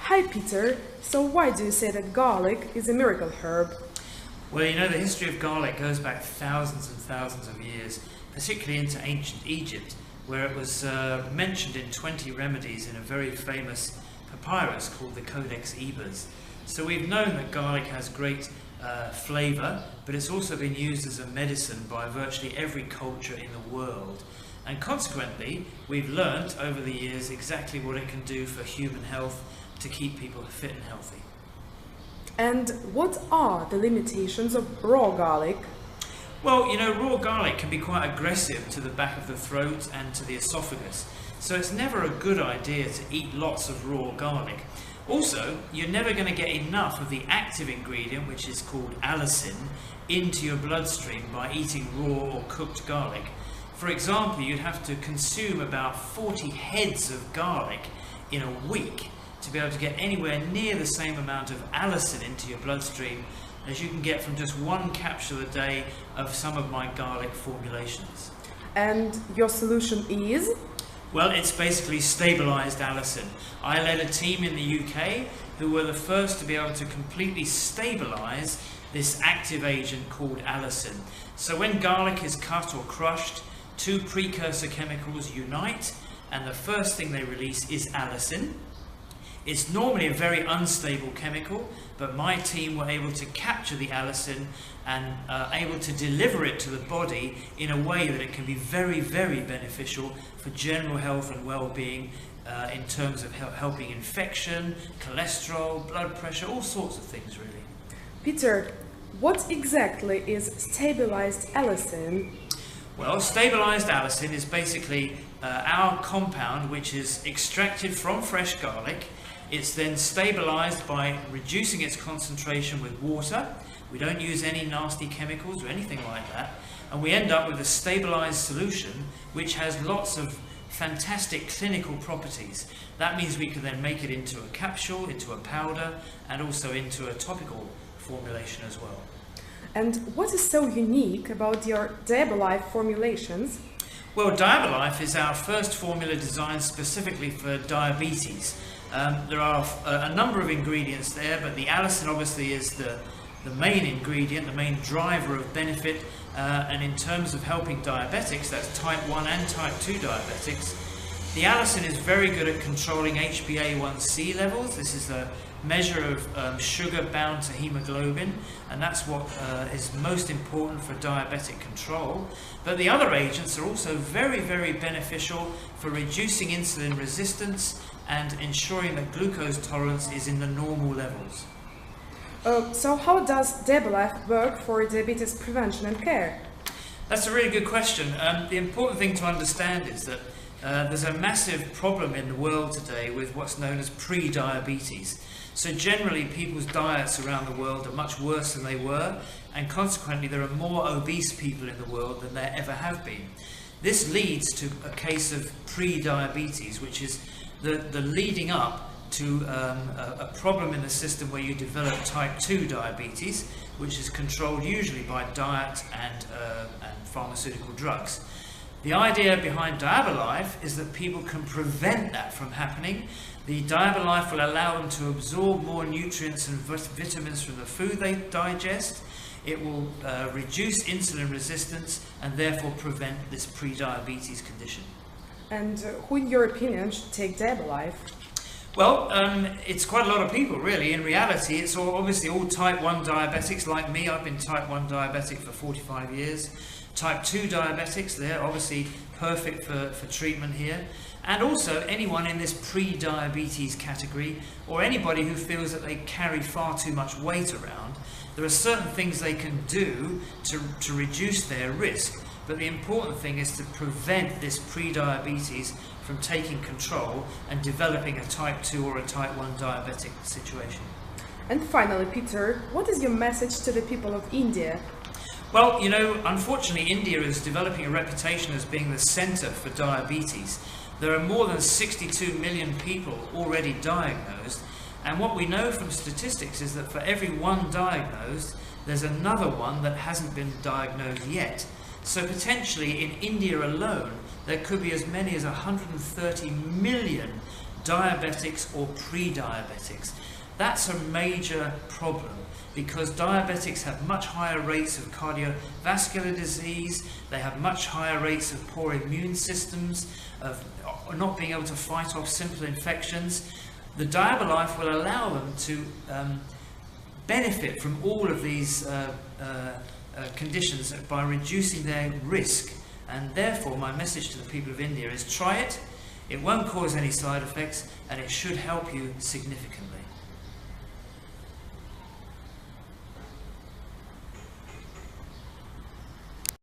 Hi Peter, so why do you say that garlic is a miracle herb? Well, you know, the history of garlic goes back thousands and thousands of years, particularly into ancient Egypt, where it was mentioned in 20 remedies in a very famous papyrus called the Codex Ebers. So we've known that garlic has great flavour, but it's also been used as a medicine by virtually every culture in the world. And consequently, we've learnt over the years exactly what it can do for human health to keep people fit and healthy. And what are the limitations of raw garlic? Well, you know, raw garlic can be quite aggressive to the back of the throat and to the esophagus, so it's never a good idea to eat lots of raw garlic. Also, you're never going to get enough of the active ingredient, which is called allicin, into your bloodstream by eating raw or cooked garlic. For example, you'd have to consume about 40 heads of garlic in a week to be able to get anywhere near the same amount of allicin into your bloodstream as you can get from just one capsule a day of some of my garlic formulations. And your solution is? Well, it's basically stabilised allicin. I led a team in the UK who were the first to be able to completely stabilise this active agent called allicin. So when garlic is cut or crushed, two precursor chemicals unite, and the first thing they release is allicin. It's normally a very unstable chemical, but my team were able to capture the allicin and able to deliver it to the body in a way that it can be very, very beneficial for general health and well-being in terms of helping infection, cholesterol, blood pressure, all sorts of things really. Peter, what exactly is stabilized allicin? Well, stabilised allicin is basically our compound which is extracted from fresh garlic. It's then stabilised by reducing its concentration with water. We don't use any nasty chemicals or anything like that. And we end up with a stabilised solution which has lots of fantastic clinical properties. That means we can then make it into a capsule, into a powder, and also into a topical formulation as well. And what is so unique about your Diabalife formulations? Well, Diabalife is our first formula designed specifically for diabetes. There are a number of ingredients there, but the allicin obviously is the main ingredient, the main driver of benefit, and in terms of helping diabetics, that's type 1 and type 2 diabetics, the allicin is very good at controlling HbA1c levels. This is a measure of sugar bound to hemoglobin, and that's what is most important for diabetic control. But the other agents are also very, very beneficial for reducing insulin resistance and ensuring that glucose tolerance is in the normal levels. So how does Diabalife work for diabetes prevention and care? That's a really good question. The important thing to understand is that there's a massive problem in the world today with what's known as pre-diabetes. So generally people's diets around the world are much worse than they were, and consequently there are more obese people in the world than there ever have been. This leads to a case of pre-diabetes, which is the leading up to a problem in the system where you develop type 2 diabetes, which is controlled usually by diet and pharmaceutical drugs. The idea behind Diabalife is that people can prevent that from happening. The Diabalife will allow them to absorb more nutrients and vitamins from the food they digest. It will reduce insulin resistance and therefore prevent this pre-diabetes condition. And who, in your opinion, should take Diabalife? Well, it's quite a lot of people really. In reality, it's obviously all type 1 diabetics like me. I've been type 1 diabetic for 45 years. Type 2 diabetics, they're obviously perfect for treatment here. And also anyone in this pre-diabetes category, or anybody who feels that they carry far too much weight around. There are certain things they can do to reduce their risk, but the important thing is to prevent this pre-diabetes from taking control and developing a type 2 or a type 1 diabetic situation. And finally, Peter, what is your message to the people of India? Well, you know, unfortunately India is developing a reputation as being the centre for diabetes. There are more than 62 million people already diagnosed, and what we know from statistics is that for every one diagnosed, there's another one that hasn't been diagnosed yet. So potentially in India alone, there could be as many as 130 million diabetics or pre-diabetics. That's a major problem because diabetics have much higher rates of cardiovascular disease, they have much higher rates of poor immune systems, of not being able to fight off simple infections. The Diabalife will allow them to benefit from all of these conditions by reducing their risk. And therefore my message to the people of India is try it, it won't cause any side effects, and it should help you significantly.